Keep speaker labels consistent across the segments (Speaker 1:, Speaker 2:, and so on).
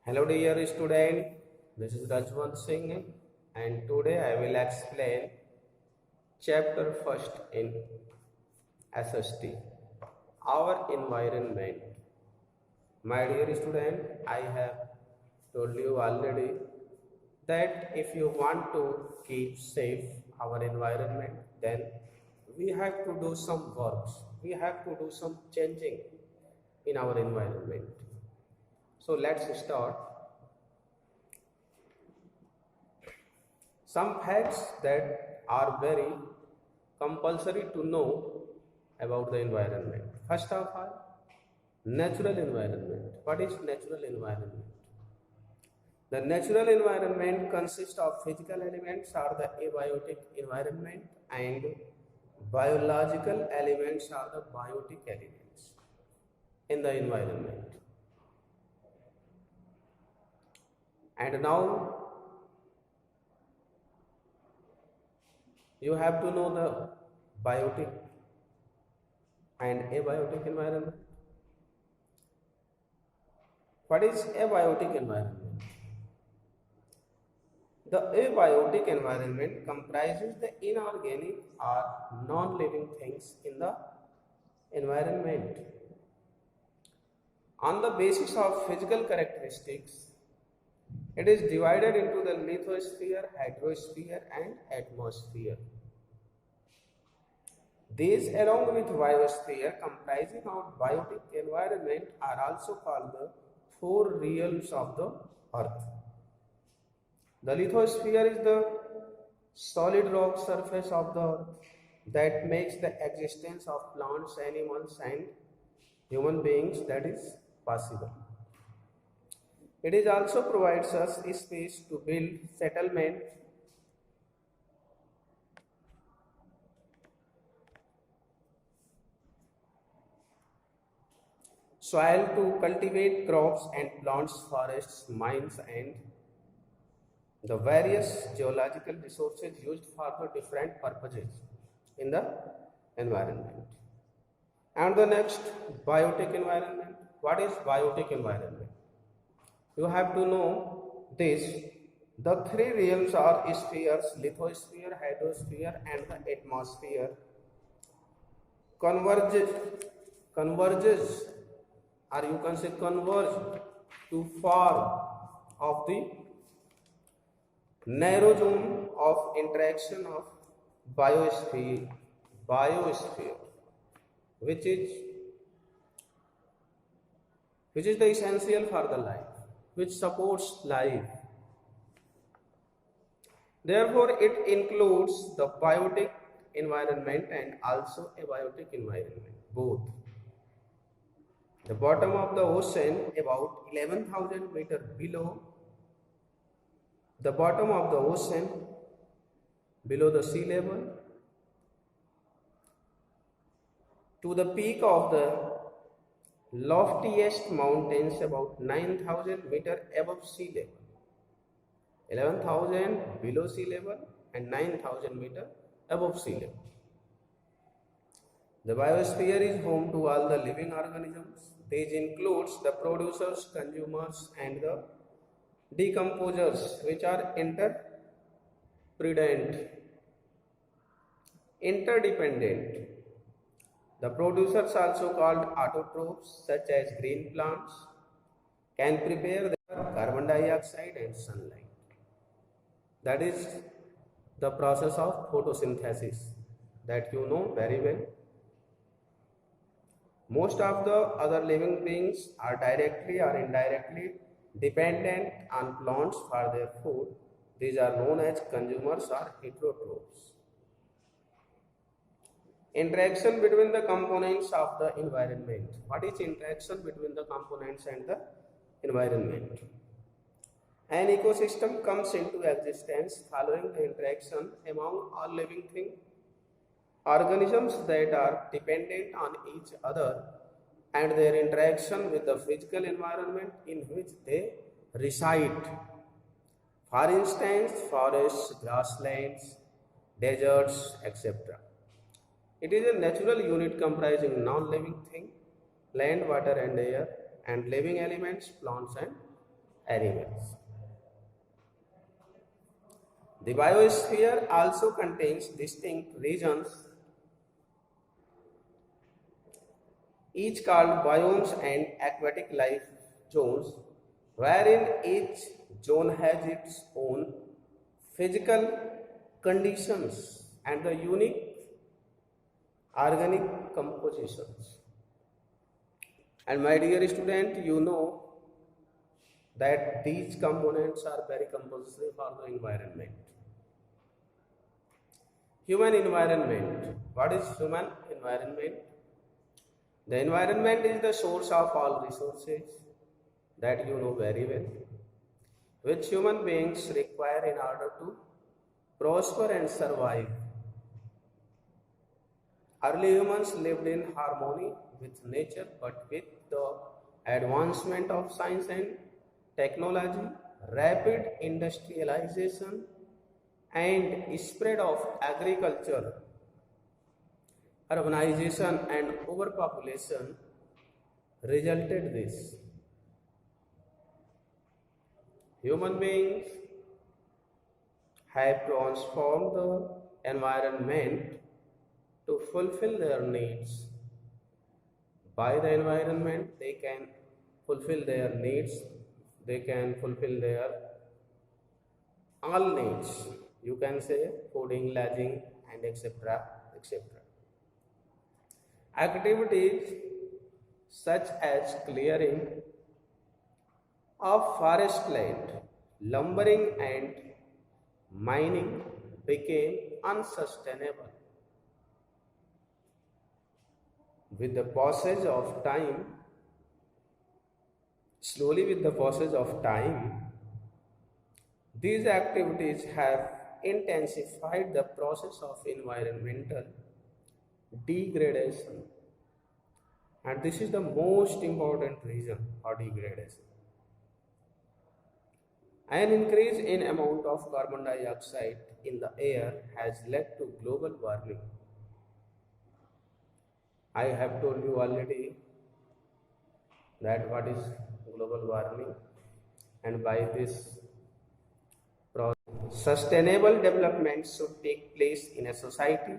Speaker 1: Hello dear student, this is Rajwant Singh and today I will explain chapter first in SST, our environment. My dear student, I have told you already that if you want to keep safe our environment, then we have to do some works, we have to do some changing in our environment. So let's start. Some facts that are very compulsory to know about the environment. First of all, natural environment. What is natural environment? The natural environment consists of physical elements or the abiotic environment and biological elements are the biotic elements in the environment. And now you have to know the biotic and abiotic environment. What is abiotic environment? The abiotic environment comprises the inorganic or non-living things in the environment. On the basis of physical characteristics, it is divided into the lithosphere, hydrosphere and atmosphere. These along with biosphere comprising of biotic environment are also called the four realms of the earth. The lithosphere is the solid rock surface of the earth that makes the existence of plants, animals and human beings that is possible. It is also provides us space to build settlement, soil to cultivate crops and plants, forests, mines and the various geological resources used for the different purposes in the environment. And the next, biotic environment. What is biotic environment? You have to know this. The three realms are spheres, lithosphere, hydrosphere and the atmosphere converges or you can say converge to form of the narrow zone of interaction of biosphere, which is the essential for the life, which supports life. Therefore, it includes the biotic environment and also abiotic environment, both. The bottom of the ocean, about 11,000 meters below the bottom of the ocean, below the sea level, to the peak of the loftiest mountains, about 9,000 meters above sea level. 11,000 below sea level and 9,000 meters above sea level. The biosphere is home to all the living organisms. These includes the producers, consumers and the decomposers, which are interdependent. The producers, also called autotrophs, such as green plants, can prepare their carbon dioxide and sunlight. That is the process of photosynthesis that you know very well. Most of the other living beings are directly or indirectly dependent on plants for their food. These are known as consumers or heterotrophs. Interaction between the components of the environment. What is interaction between the components and the environment? An ecosystem comes into existence following the interaction among all living things. Organisms that are dependent on each other and their interaction with the physical environment in which they reside. For instance, forests, grasslands, deserts, etc. It is a natural unit comprising non-living things, land, water and air, and living elements, plants and animals. The biosphere also contains distinct regions, each called biomes and aquatic life zones, wherein each zone has its own physical conditions and the unique organic compositions. And my dear student, you know that these components are very compulsory for the environment. Human environment. What is human environment? The environment is the source of all resources that you know very well, which human beings require in order to prosper and survive. Early humans lived in harmony with nature, but with the advancement of science and technology, rapid industrialization, and spread of agriculture, urbanization, and overpopulation resulted this. Human beings have transformed the environment to fulfill their needs. By the environment, they can fulfill their needs, they can fulfill their all needs. You can say fooding, lodging, and etc. etc. Activities such as clearing of forest land, lumbering, and mining became unsustainable. With the passage of time, slowly with the passage of time, these activities have intensified the process of environmental degradation. And this is the most important reason for degradation. An increase in amount of carbon dioxide in the air has led to global warming. I have told you already that what is global warming, and by this process, sustainable development should take place in a society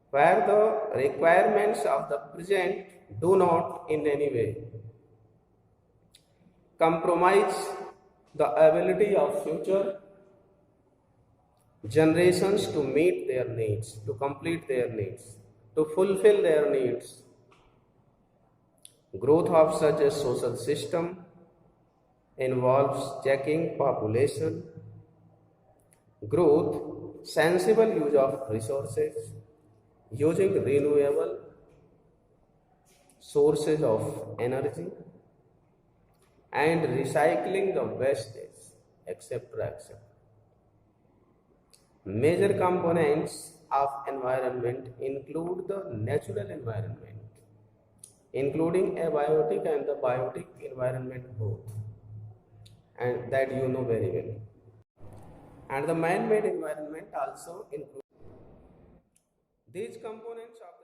Speaker 1: where the requirements of the present do not in any way compromise the ability of future generations to meet their needs, to complete their needs, to fulfill their needs. Growth of such a social system involves checking population growth, sensible use of resources, using renewable sources of energy, and recycling the wastage, etc. etc. Major components of environment include the natural environment, including abiotic and the biotic environment both, and that you know very well. And the man-made environment also includes these components of